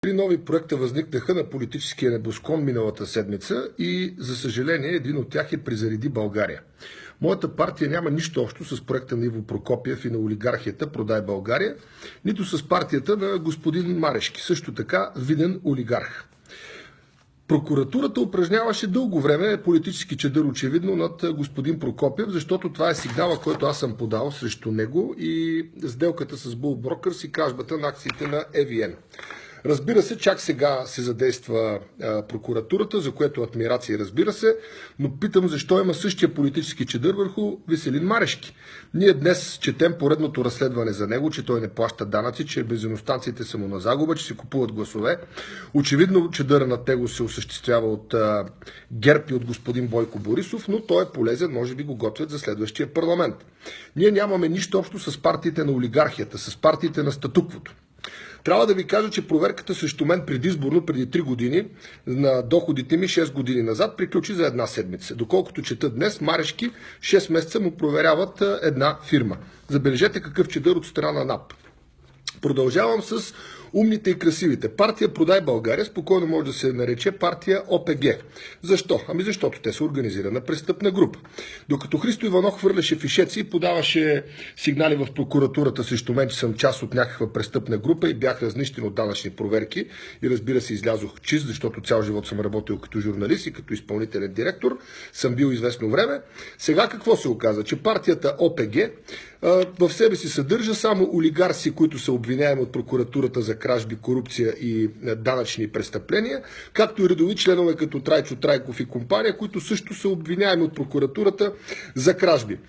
Три нови проекта възникнаха на политическия небосклон миналата седмица и, за съжаление, един от тях е "Призареди България". Моята партия няма нищо общо с проекта на Иво Прокопиев и на олигархията "Продай България", нито с партията на господин Марешки, също така виден олигарх. Прокуратурата упражняваше дълго време политически чадър очевидно над господин Прокопиев, защото това е сигнала, който аз съм подал срещу него и сделката с Bull Brokers и кражбата на акциите на EVN. Разбира се, чак сега се задейства прокуратурата, за което адмирации, разбира се, но питам защо има същия политически чадър върху Веселин Марешки. Ние днес четем поредното разследване за него, че той не плаща данъци, че бензиностанциите са му на загуба, че се купуват гласове. Очевидно чадъра над него се осъществява от ГЕРБ и от господин Бойко Борисов, но той е полезен, може би го готвят за следващия парламент. Ние нямаме нищо общо с партиите на олигархията, с партиите на статуквото. Трябва да ви кажа, че проверката срещу мен предизборно, преди 3 години, на доходите ми 6 години назад, приключи за една седмица. Доколкото чета днес, Марешки 6 месеца му проверяват една фирма. Забележете какъв чадър от страна на НАП. Продължавам с умните и красивите. Партия "Продай България" спокойно може да се нарече партия ОПГ. Защо? Ами защото те са организирана престъпна група. Докато Христо Иванов хвърляше фишеци и подаваше сигнали в прокуратурата срещу мен, че съм част от някаква престъпна група и бях разнищен от данъчни проверки и, разбира се, излязох чист, защото цял живот съм работил като журналист и като изпълнителен директор, съм бил известно време. Сега какво се оказа? Че партията ОПГ в себе си съдържа само олигарси, които са обвиняеми от прокуратурата за кражби, корупция и данъчни престъпления, както и редови членове като Трайчо Трайков и компания, които също са обвиняеми от прокуратурата за кражби.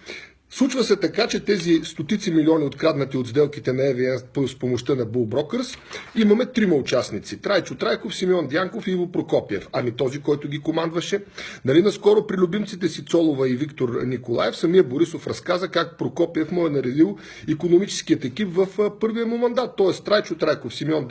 Случва се така, че тези стотици милиони откраднати от сделките на EVN с помощта на Bull Brokers, имаме трима участници: Трайчо Трайков, Симеон Дянков и Иво Прокопиев. Ами този, който ги командваше? Нали наскоро при любимците си Цолова и Виктор Николаев самия Борисов разказа как Прокопиев му е наредил икономическият екип в първия му мандат. Тоест Трайчо Трайков, Симеон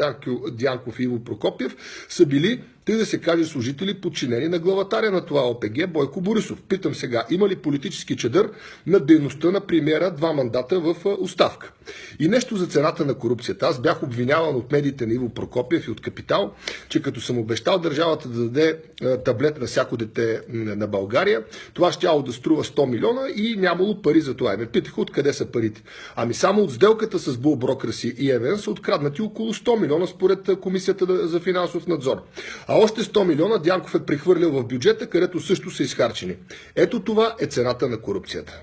Дянков и Иво Прокопиев са били, тъй да се каже, служители, подчинени на главатаря на това ОПГ Бойко Борисов. Питам сега, има ли политически чадър на дейността на премиера 2 мандата в оставка? И нещо за цената на корупцията. Аз бях обвиняван от медиите на Иво Прокопиев и от Капитал, че като съм обещал държавата да даде таблет на всяко дете на България, това щяло да струва 100 милиона и нямало пари за това. И ме питаха откъде са парите. Ами само от сделката с Bull Brokers и EVN са откраднати около 100 милиона според Комисията за финансов надзор. А още 100 милиона Дянков е прехвърлил в бюджета, където също са изхарчени. Ето това е цената на корупцията.